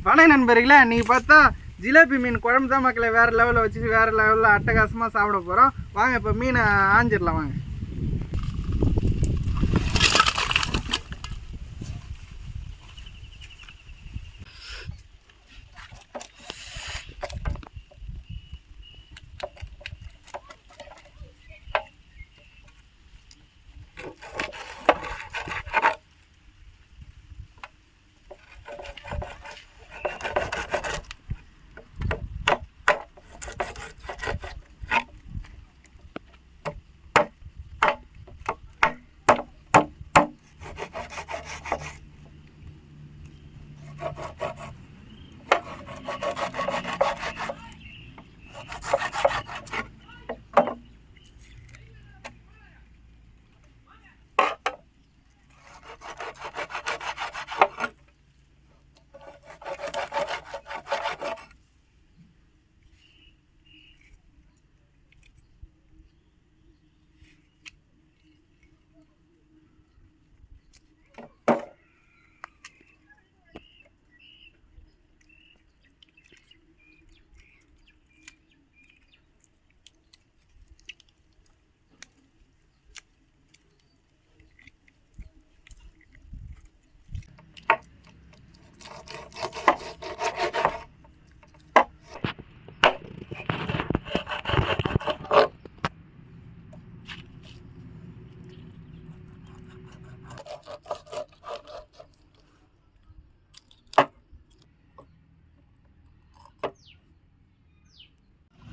வணக்கம் நண்பர்களே, நீங்கள் பார்த்தா ஜிலேபி மீன் குழம்பு தான் மக்களை வேறு லெவலில் வச்சு வேறு லெவலில் அட்டகாசமாக சாப்பிட போகிறோம். வாங்க இப்போ மீனை ஆஞ்சிடலாம் வாங்க.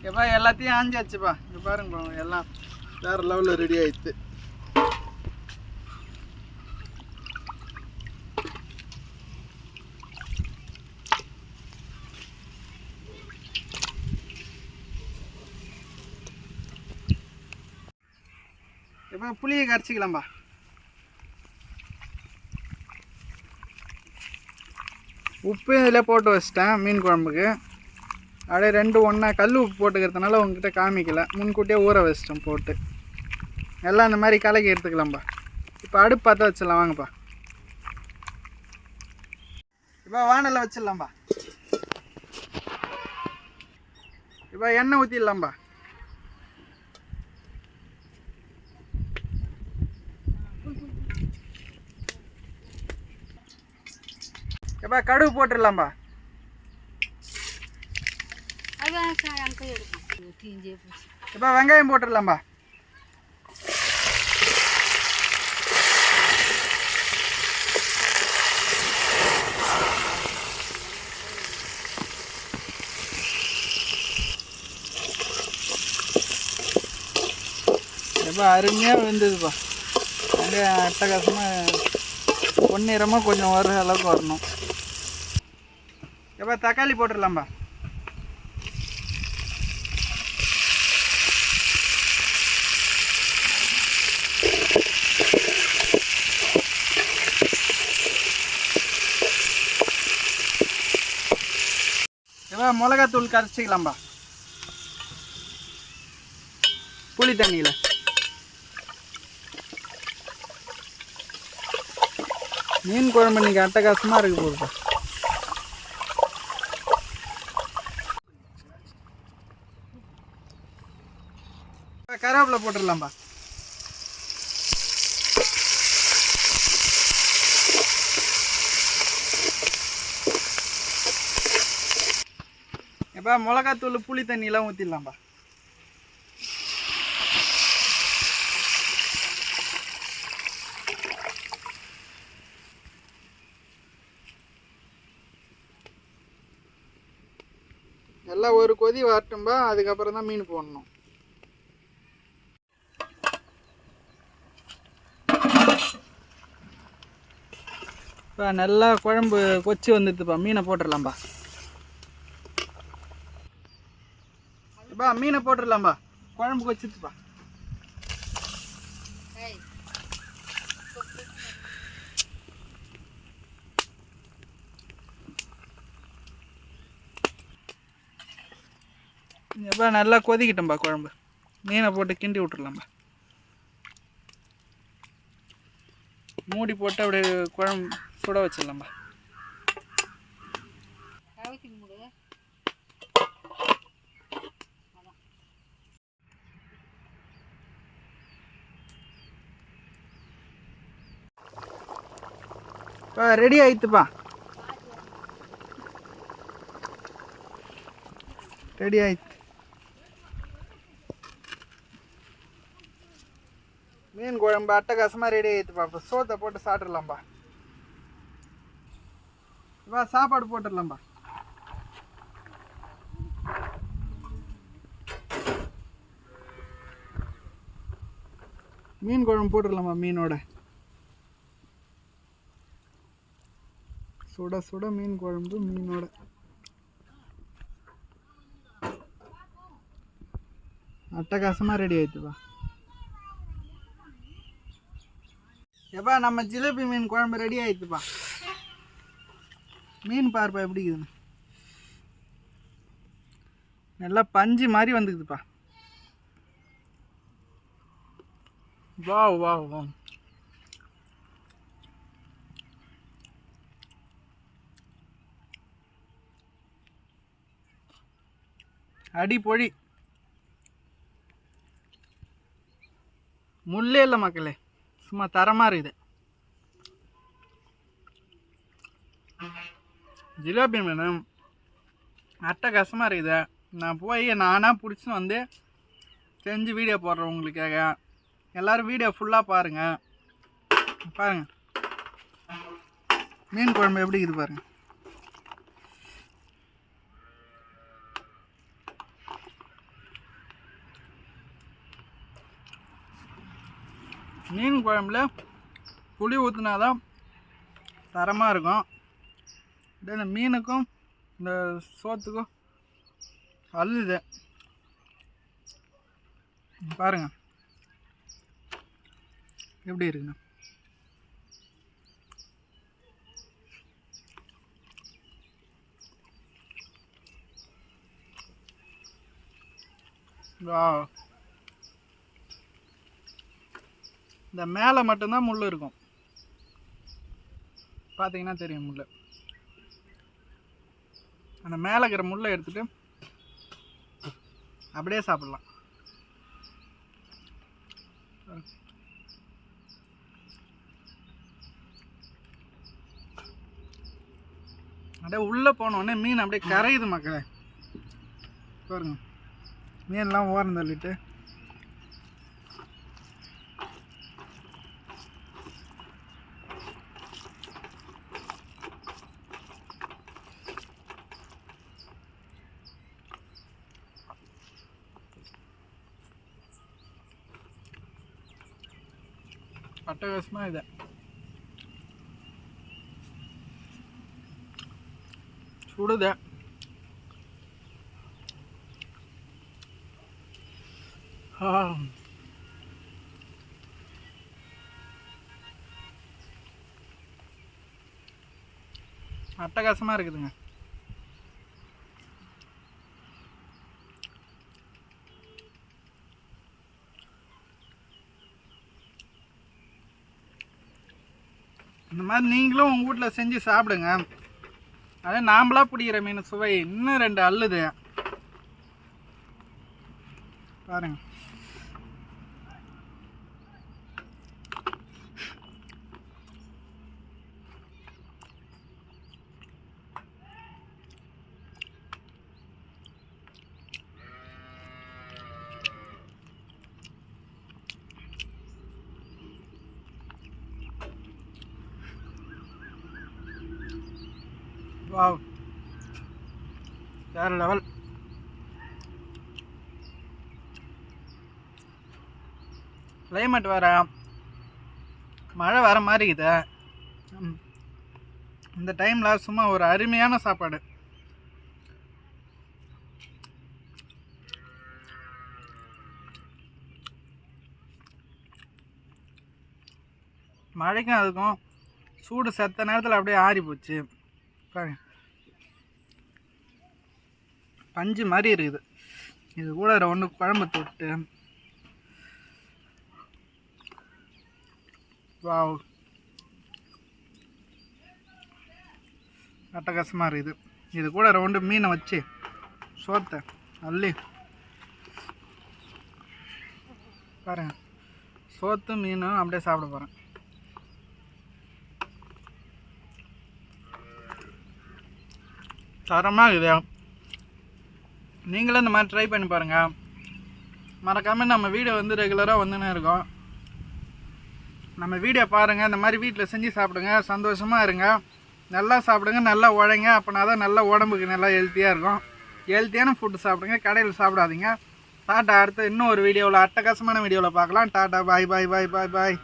எப்பா எல்லாத்தையும் ஆஞ்சாச்சுப்பா. இங்கே பாருங்க, எல்லாம் வேறு லெவலில் ரெடி ஆயிடுச்சு. எப்போ புளியை கரைச்சிக்கலாம்பா. உப்பு இதில் போட்டு வச்சிட்டேன் மீன் குழம்புக்கு. அப்படியே ரெண்டு ஒன்றா கல் உப்பு போட்டுக்கிறதுனால உங்ககிட்ட காமிக்கல, முன்கூட்டியே ஊற வச்சிட்டோம் போட்டு. எல்லாம் இந்த மாதிரி கலக்கி எடுத்துக்கலாம்ப்பா. இப்போ அடுப்பு பற்ற வச்சிடலாம் வாங்கப்பா. இப்போ வானலில் வச்சிடலாம்ப்பா. இப்போ எண்ணெய் ஊற்றிடலாம்ப்பா. இப்போ கடுகு போட்டுடலாம்ப்பா. இப்போ வெங்காயம் போட்டுடலாம்பா. இப்போ அருமையாக வெந்ததுப்பா. வெங்காயம் அட்டகாசமாக பொன்னிறமாக கொஞ்சம் வர அளவுக்கு வரணும். இப்போ தக்காளி போட்டுடலாம்பா. இப்போ மிளகாத்தூள் கரைச்சிக்கலாம்பா புளி தண்ணியில். மீன் குழம்பு இன்னைக்கு அட்டகாசமாக இருக்கு போதுப்பா. கருவேப்பிலை போட்டுடலாம்பா. இப்போ மிளகாத்தூள் புளி தண்ணியெலாம் ஊற்றிடலாம்பா. எல்லாம் ஒரு கொதி வரட்டும்பா, அதுக்கப்புறம் தான் மீன் போடணும். இப்போ நல்லா குழம்பு கொச்சி வந்துடுதுப்பா. மீனை போட்டுடலாம்பா. இப்போ மீனை போட்டுடலாம்பா. குழம்பு கொச்சிச்சுப்பா. இப்போ நல்லா கொதிக்கிட்டோம்பா குழம்பு. மீனை போட்டு கிண்டி விட்டுடலாம்பா. மூடி போட்டு அப்படியே குழம்பு சுட வச்சிடலாம்பா. ரெடி ஆயிடுப்பா, ரெடி ஆயிடுச்சு. மீன் குழம்பு அட்டகாசமாக ரெடி ஆயிடுப்பா. இப்போ சோத்தை போட்டு சாப்பிட்றலாம்பா. இப்போ சாப்பாடு போட்டுடலாம்பா. மீன் குழம்பு போட்டுடலாமா? மீனோட சுட சுட மீன் குழம்பு மீனோட. அட்டகாசமாக ரெடி ஆயிடுச்சுப்பா. எப்பா நம்ம ஜிலேபி மீன் குழம்பு ரெடி ஆயிடுச்சுப்பா. மீன் பார்ப்பா எப்படி இருக்குதுன்னு. நல்லா பஞ்சு மாதிரி வந்துக்குதுப்பா. வா வா வா. அடி பொழி. முள்ளே இல்லை மக்களே, சும்மா தரமாக இருக்குது. ஜிலேபி மீன் அட்டகாசமாக இருக்குது. நான் போய் நானாக பிடிச்சின்னு வந்து செஞ்சு வீடியோ போடுறேன் உங்களுக்காக. எல்லோரும் வீடியோ ஃபுல்லாக பாருங்கள். பாருங்கள் மீன் குழம்பு எப்படி இருக்குது பாருங்கள். மீன் குழம்புல புளி ஊற்றினாதான் தரமாக இருக்கும். இந்த மீனுக்கும் இந்த சோத்துக்கும் அள்ளுது பாருங்க எப்படி இருக்குண்ணா. இந்த மேலே மட்டும்தான் முள் இருக்கும், பார்த்தீங்கன்னா தெரியும் முள். அந்த மேலே இருக்கிற முள்ளை எடுத்துட்டு அப்படியே சாப்பிடலாம். அப்படியே உள்ளே போனோடனே மீன் அப்படியே கரையுது மக்களே. பாருங்க மீன்லாம் ஓரம் தள்ளிட்டு அட்டகாசமாக இது. சுடுத அட்டகாசமாக இருக்குதுங்க. இந்த மாதிரி நீங்களும் உங்கள் வீட்டில் செஞ்சு சாப்பிடுங்க. அதே நாம்பளாக பிடிக்கிற மீன் சுவை இன்னும் 2 அள்ளுது பாருங்க. வாவ், வேற லெவல். கிளைமேட் வேற, மழை வர மாதிரி இது. இந்த டைமில் சும்மா ஒரு அருமையான சாப்பாடு. மழைக்கும் அதுக்கும் சூடு செத்த நேரத்தில் அப்படியே ஆறி போச்சு பாருங்க. பஞ்சு மாதிரி இருக்குது. இது கூட ஒன்று குழம்பு தொட்டு வாவ் அட்டகாசமாக இருக்குது. இது கூட ரவுண்டு மீனை வச்சு சோத்தை அள்ளி பாருங்க, சோத்து மீனும் அப்படியே சாப்பிட போகிறேன். தரமாக இது. நீங்களும் இந்த மாதிரி ட்ரை பண்ணி பாருங்கள். மறக்காமல் நம்ம வீடியோ வந்து ரெகுலராக வந்துன்னு இருக்கோம். நம்ம வீடியோ பாருங்கள், இந்த மாதிரி வீட்டில் செஞ்சு சாப்பிடுங்க, சந்தோஷமாக இருங்க, நல்லா சாப்பிடுங்க, நல்லா உழைங்க. அப்படின்னா தான் நல்லா உடம்புக்கு நல்லா ஹெல்த்தியாக இருக்கும். ஹெல்த்தியான ஃபுட்டு சாப்பிடுங்க, கடையில் சாப்பிடாதீங்க. டாட்டா. அடுத்து இன்னும் ஒரு வீடியோவில் அட்டகாசமான வீடியோவில் பார்க்கலாம். டாட்டா, பாய் பாய் பாய் பாய் பாய்.